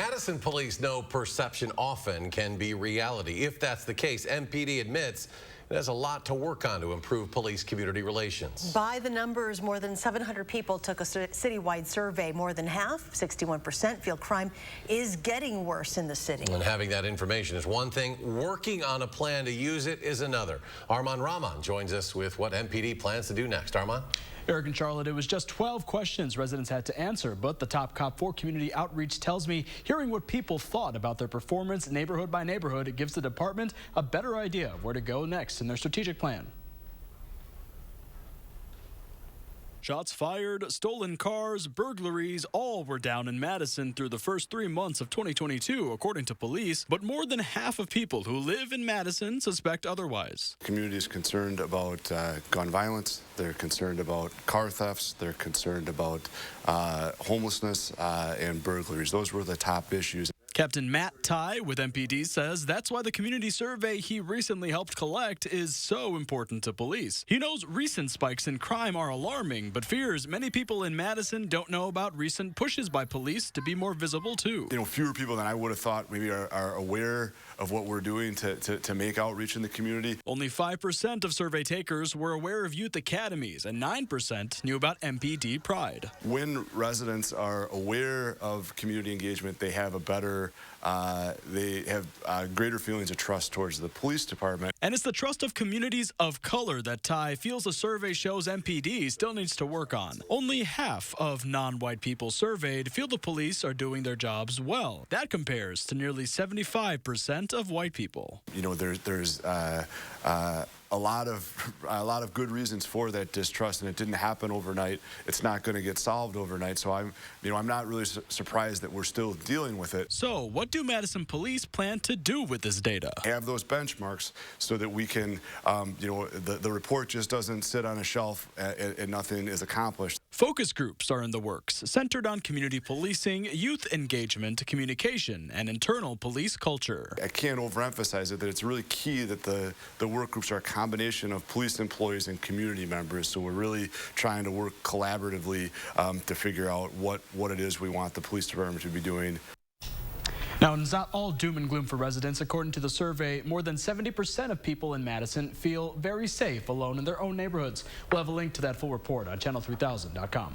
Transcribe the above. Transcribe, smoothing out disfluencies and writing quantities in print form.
Madison police know perception often can be reality. If that's the case, MPD admits it has a lot to work on to improve police-community relations. By the numbers, more than 700 people took a citywide survey. More than half, 61%, feel crime is getting worse in the city. And having that information is one thing. Working on a plan to use it is another. Armand Rahman joins us with what MPD plans to do next. Armand? Eric and Charlotte, it was just 12 questions residents had to answer, but the top cop for community outreach tells me hearing what people thought about their performance neighborhood by neighborhood, it gives the department a better idea of where to go next in their strategic plan. Shots fired, stolen cars, burglaries, all were down in Madison through the first 3 months of 2022, according to police. But more than half of people who live in Madison suspect otherwise. The community is concerned about gun violence. They're concerned about car thefts. They're concerned about homelessness and burglaries. Those were the top issues. Captain Matt Ty with MPD says that's why the community survey he recently helped collect is so important to police. He knows recent spikes in crime are alarming, but fears many people in Madison don't know about recent pushes by police to be more visible too. You know, fewer people than I would have thought maybe are aware of what we're doing to make outreach in the community. Only 5% of survey takers were aware of youth academies, and 9% knew about MPD Pride. When residents are aware of community engagement, they have greater feelings of trust towards the police department. And it's the trust of communities of color that Ty feels the survey shows MPD still needs to work on. Only half of non-white people surveyed feel the police are doing their jobs well. That compares to nearly 75% of white people. You know, there's a lot of good reasons for that distrust, and it didn't happen overnight. It's not going to get solved overnight. So I'm not really surprised that we're still dealing with it. So what do Madison Police plan to do with this data? Have those benchmarks so that we can, the report just doesn't sit on a shelf and nothing is accomplished. Focus groups are in the works, centered on community policing, youth engagement, communication, and internal police culture. I can't overemphasize it that it's really key that the work groups are a combination of police employees and community members. So we're really trying to work collaboratively to figure out what it is we want the police department to be doing. Now, it's not all doom and gloom for residents. According to the survey, more than 70% of people in Madison feel very safe alone in their own neighborhoods. We'll have a link to that full report on channel3000.com.